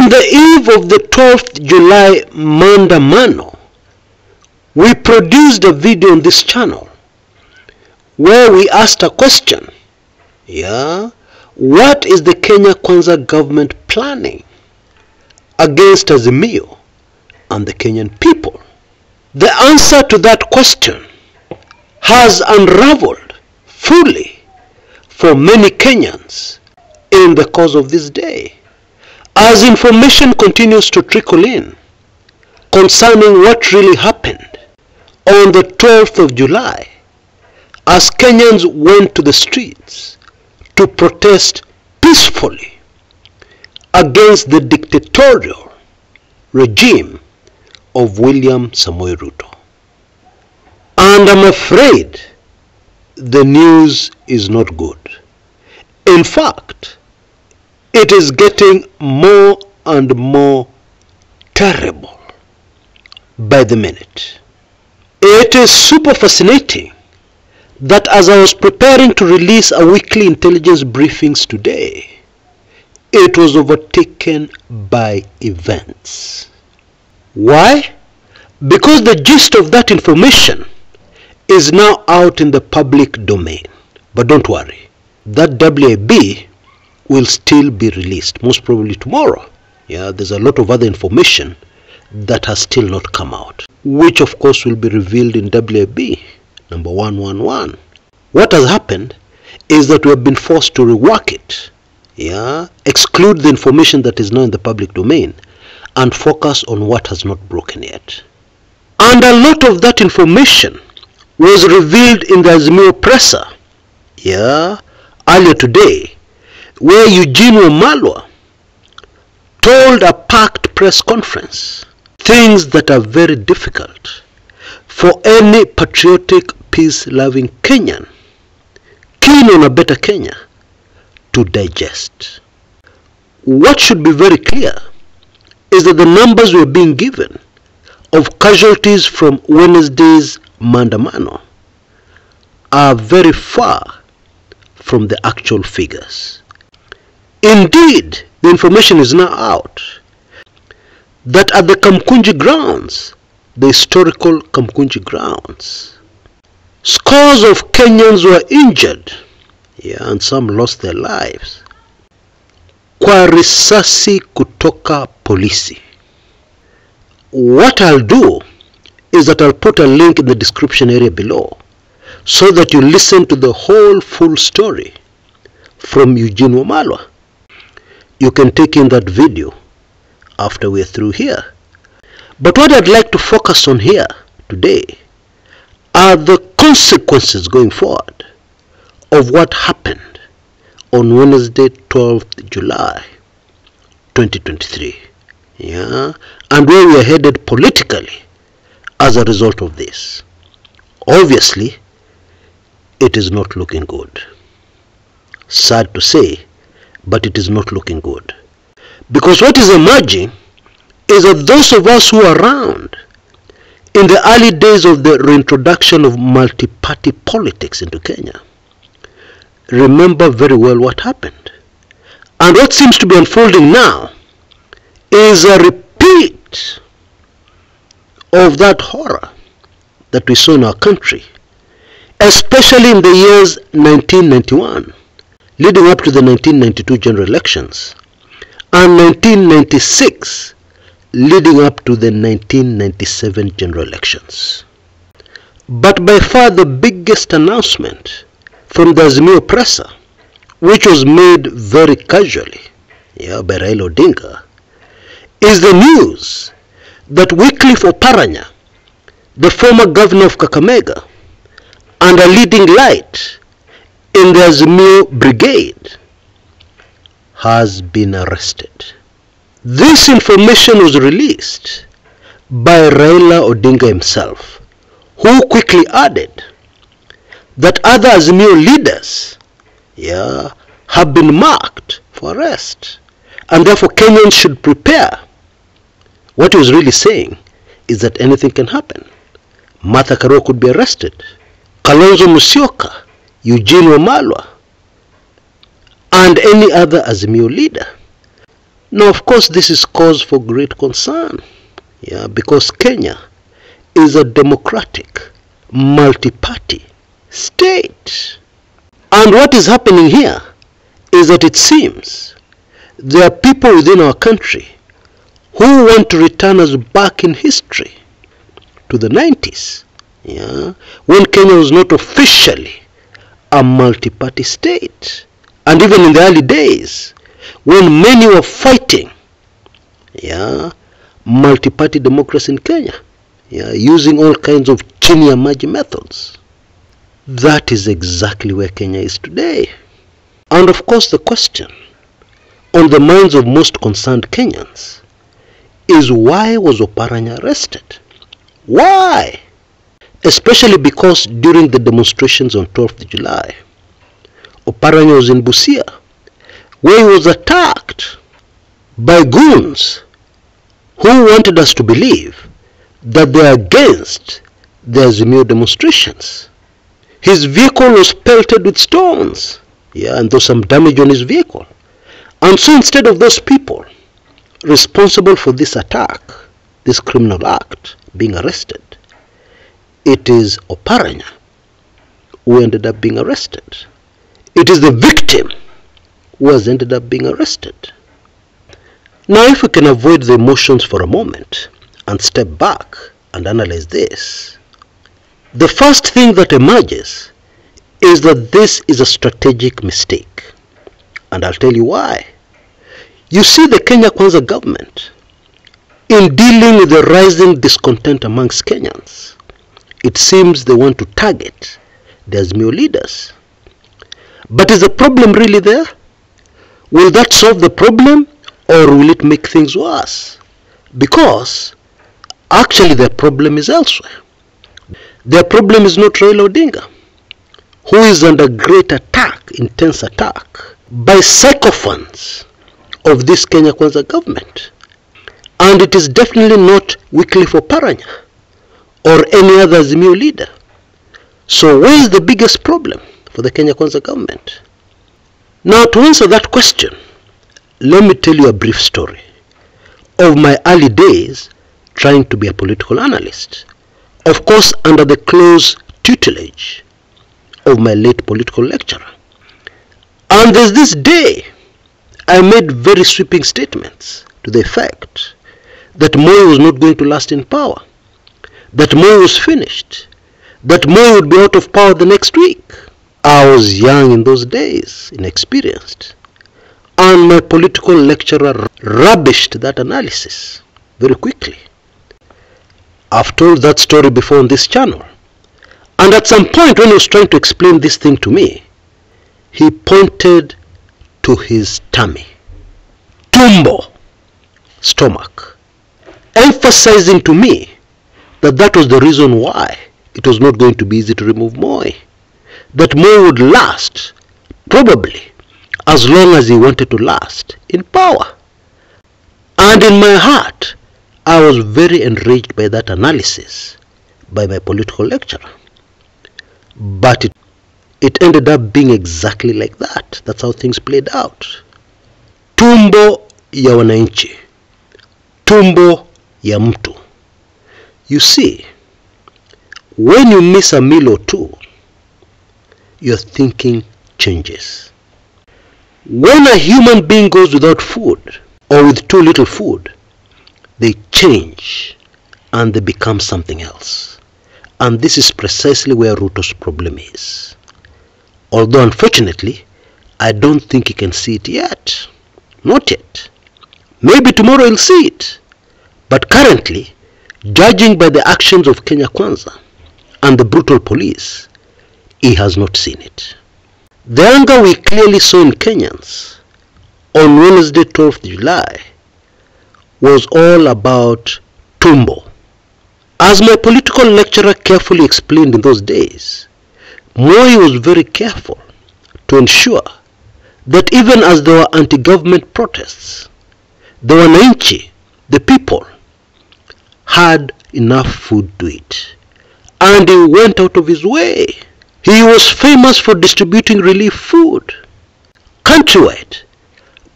On the eve of the 12th July Maandamano, we produced a video on this channel where we asked a question. What is the Kenya Kwanza government planning against Azimio and the Kenyan people? The answer to that question has unraveled fully for many Kenyans in the course of this day, as information continues to trickle in concerning what really happened on the 12th of July as Kenyans went to the streets to protest peacefully against the dictatorial regime of William Samoei Ruto. And I'm afraid the news is not good. In fact, it is getting more and more terrible by the minute. It is super fascinating that as I was preparing to release a weekly intelligence briefings today, it was overtaken by events. Why? Because the gist of that information is now out in the public domain. But don't worry, that WAB will still be released, most probably tomorrow. There's a lot of other information that has still not come out, which of course will be revealed in WAB number 111. What has happened is that we have been forced to rework it, exclude the information that is now in the public domain and focus on what has not broken yet. And a lot of that information was revealed in the Azimio presser earlier today, where Eugene Wamalwa told a packed press conference things that are very difficult for any patriotic, peace-loving Kenyan keen on a better Kenya to digest. What should be very clear is that the numbers we are being given of casualties from Wednesday's Maandamano are very far from the actual figures. Indeed, the information is now out that at the Kumekucha grounds, the historical Kumekucha grounds, scores of Kenyans were injured, and some lost their lives kwa risasi kutoka polisi. What I'll do is that I'll put a link in the description area below so that you listen to the whole full story from Eugene Wamalwa. You can take in that video after we're through here. But what I'd like to focus on here today are the consequences going forward of what happened on Wednesday, 12th July 2023, and where we are headed politically as a result of this. Obviously, it is not looking good. Sad to say, but it is not looking good. Because what is emerging is that those of us who are around in the early days of the reintroduction of multi-party politics into Kenya remember very well what happened. And what seems to be unfolding now is a repeat of that horror that we saw in our country, especially in the years 1991, leading up to the 1992 general elections, and 1996, leading up to the 1997 general elections. But by far the biggest announcement from the Azimio presser, which was made very casually by Raila Odinga, is the news that Wycliffe Oparanya, the former governor of Kakamega and a leading light in the Azimio brigade, has been arrested. This information was released by Raila Odinga himself, who quickly added that other Azimio leaders have been marked for arrest, and therefore Kenyans should prepare. What he was really saying is that anything can happen. Martha Karua could be arrested, Kalonzo Musyoka, Eugene Wamalwa, and any other Azimio leader. Now, of course, this is cause for great concern, because Kenya is a democratic, multi-party state. And what is happening here is that it seems there are people within our country who want to return us back in history to the 90s, when Kenya was not officially a multi-party state. And even in the early days, when many were fighting multi-party democracy in Kenya, using all kinds of chini ya maji methods. That is exactly where Kenya is today. And of course, the question on the minds of most concerned Kenyans is, why was Oparanya arrested? Why? Especially because during the demonstrations on 12th July, Oparanya was in Busia, where he was attacked by goons who wanted us to believe that they are against the Azimio demonstrations. His vehicle was pelted with stones, and there was some damage on his vehicle. And so instead of those people responsible for this attack, this criminal act, being arrested, it is Oparanya who ended up being arrested. It is the victim who has ended up being arrested. Now, if we can avoid the emotions for a moment and step back and analyze this, the first thing that emerges is that this is a strategic mistake. And I'll tell you why. You see, the Kenya Kwanza government, in dealing with the rising discontent amongst Kenyans, it seems they want to target the Azimio leaders. But is the problem really there? Will that solve the problem, or will it make things worse? Because actually their problem is elsewhere. Their problem is not Raila Odinga, who is under great attack, intense attack, by sycophants of this Kenya Kwanza government. And it is definitely not Wycliffe Oparanya or any other Azimio leader. So where is the biggest problem for the Kenya Kwanza government? Now, to answer that question, let me tell you a brief story of my early days trying to be a political analyst. Of course, under the close tutelage of my late political lecturer. And there's this day I made very sweeping statements to the effect that Moi was not going to last in power, that Moi was finished, that Moi would be out of power the next week. I was young in those days, inexperienced, and my political lecturer rubbished that analysis very quickly. I've told that story before on this channel, and at some point when he was trying to explain this thing to me, he pointed to his tummy, tumbo, stomach, emphasizing to me that that was the reason why it was not going to be easy to remove Moi, that Moi would last probably as long as he wanted to last in power. And in my heart, I was very enraged by that analysis by my political lecturer. But it ended up being exactly like that. That's how things played out. Tumbo ya wananchi, tumbo ya mtu. You see, when you miss a meal or two, your thinking changes. When a human being goes without food or with too little food, they change and they become something else. And this is precisely where Ruto's problem is. Although unfortunately, I don't think he can see it yet. Not yet. Maybe tomorrow he'll see it. But currently, judging by the actions of Kenya Kwanza and the brutal police, he has not seen it. The anger we clearly saw in Kenyans on Wednesday, 12th July, was all about tumbo. As my political lecturer carefully explained in those days, Moi was very careful to ensure that even as there were anti-government protests, the wananchi, the people, had enough food to eat. And he went out of his way. He was famous for distributing relief food countrywide,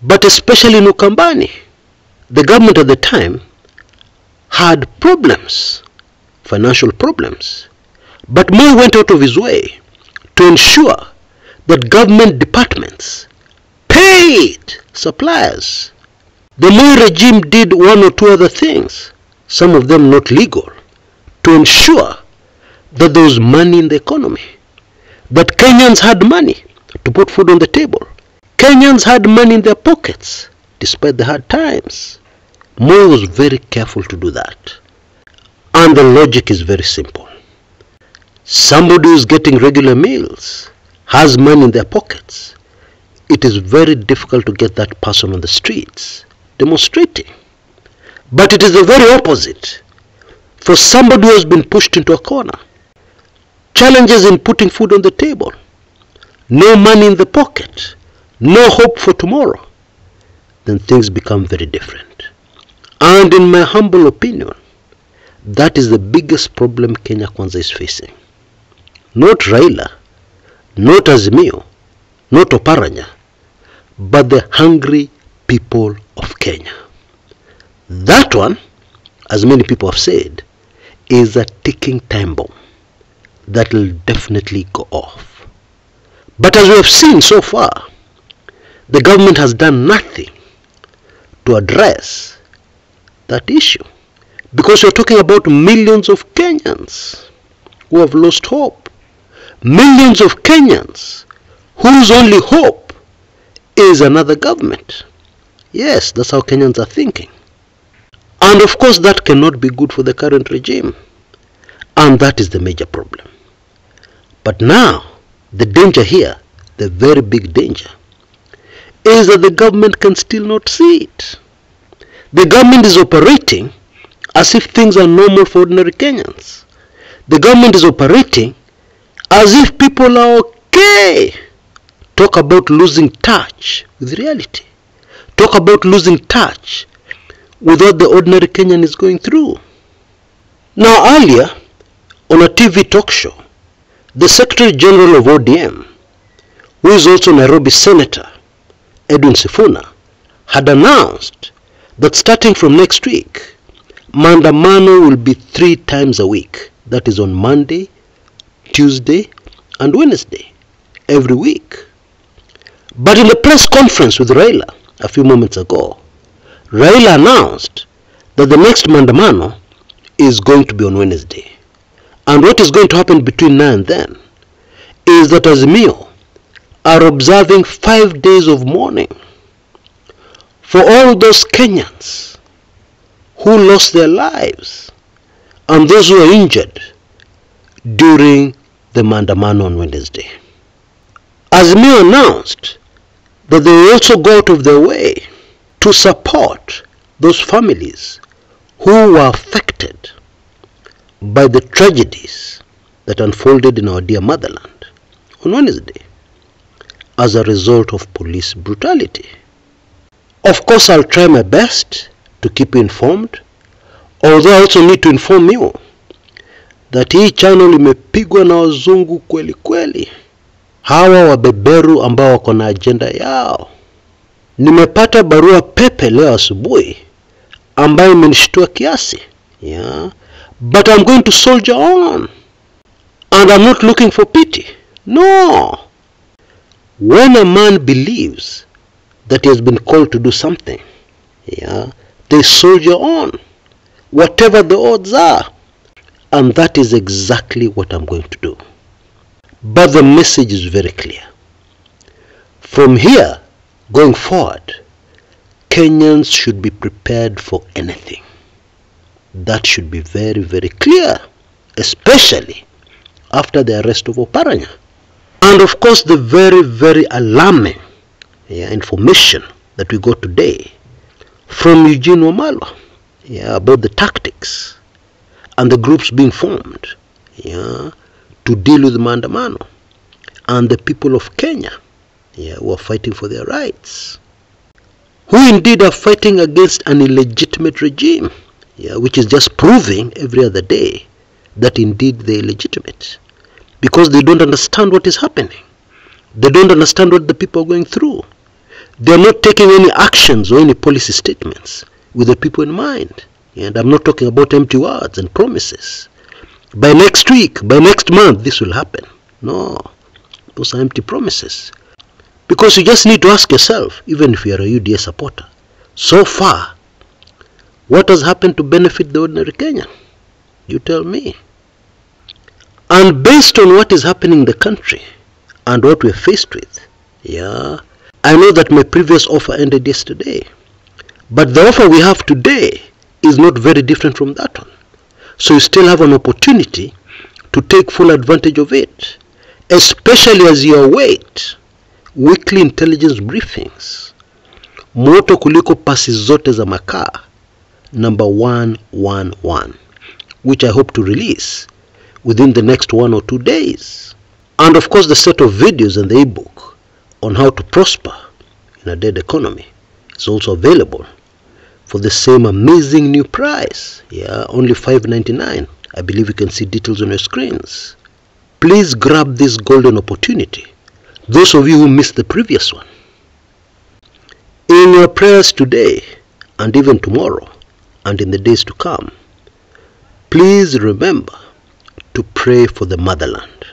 but especially in Ukambani. the government at the time had problems, financial problems, but Moi went out of his way to ensure that government departments paid suppliers. The Moi regime did one or two other things, some of them not legal, to ensure that there was money in the economy, that Kenyans had money to put food on the table. Kenyans had money in their pockets despite the hard times. Moi was very careful to do that. And the logic is very simple. Somebody who's getting regular meals has money in their pockets. It is very difficult to get that person on the streets demonstrating. But it is the very opposite for somebody who has been pushed into a corner. Challenges in putting food on the table, no money in the pocket, no hope for tomorrow, then things become very different. And in my humble opinion, that is the biggest problem Kenya Kwanza is facing. Not Raila, not Azimio, not Oparanya, but the hungry people of Kenya. That one, as many people have said, is a ticking time bomb that will definitely go off. But as we have seen so far, the government has done nothing to address that issue, because we're talking about millions of Kenyans who have lost hope, millions of Kenyans whose only hope is another government. Yes, that's how Kenyans are thinking. And of course that cannot be good for the current regime, and that is the major problem. But now the danger here, the very big danger, is that the government can still not see it. The government is operating as if things are normal for ordinary Kenyans. The government is operating as if people are okay. Talk about losing touch with reality. Talk about losing touch with what the ordinary Kenyan is going through. Now earlier, on a TV talk show, the Secretary General of ODM, who is also Nairobi Senator, Edwin Sifuna, had announced that starting from next week, maandamano will be 3 times a week. That is on Monday, Tuesday, and Wednesday, every week. But in the press conference with Raila a few moments ago, Raila announced that the next maandamano is going to be on Wednesday. And what is going to happen between now and then is that Azimio are observing 5 days of mourning for all those Kenyans who lost their lives and those who are injured during the maandamano on Wednesday. Azimio announced that they will also go out of their way to support those families who were affected by the tragedies that unfolded in our dear motherland on Wednesday as a result of police brutality. Of course, I'll try my best to keep you informed, although I also need to inform you that hii channel imepigwa na wazungu kweli kweli. Hawa wabeberu ambao wako na agenda yao. Nimepata barua pepe leo asubuhi ambayo imenishtua kiasi. But I'm going to soldier on. And I'm not looking for pity. No. When a man believes that he has been called to do something, they soldier on, whatever the odds are. And that is exactly what I'm going to do. But the message is very clear. From here, going forward, Kenyans should be prepared for anything. That should be very, very clear, especially after the arrest of Oparanya. And of course, the very, very alarming information that we got today from Eugene Wamalwa about the tactics and the groups being formed to deal with maandamano and the people of Kenya who are fighting for their rights, who indeed are fighting against an illegitimate regime, which is just proving every other day that indeed they're illegitimate, because they don't understand what is happening. They don't understand what the people are going through. They're not taking any actions or any policy statements with the people in mind. And I'm not talking about empty words and promises. By next week, by next month, this will happen. No, those are empty promises. Because you just need to ask yourself, even if you are a UDA supporter, so far, what has happened to benefit the ordinary Kenyan? You tell me. And based on what is happening in the country and what we're faced with, I know that my previous offer ended yesterday. But the offer we have today is not very different from that one. So you still have an opportunity to take full advantage of it, especially as you await Weekly Intelligence Briefings, moto kuliko pasi zote za makaa, number 111, which I hope to release within the next 1 or 2 days. And of course the set of videos and the ebook on how to prosper in a dead economy is also available for the same amazing new price. Only $5.99. I believe you can see details on your screens. Please grab this golden opportunity, those of you who missed the previous one. In your prayers today and even tomorrow and in the days to come, please remember to pray for the motherland,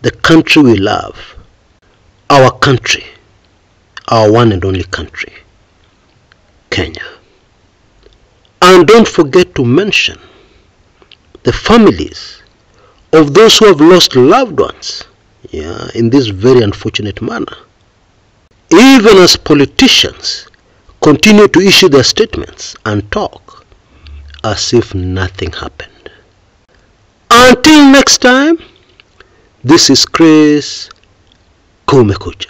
the country we love, our country, our one and only country, Kenya. And don't forget to mention the families of those who have lost loved ones in this very unfortunate manner. Even as politicians continue to issue their statements and talk as if nothing happened. Until next time, this is Chris Kumekucha.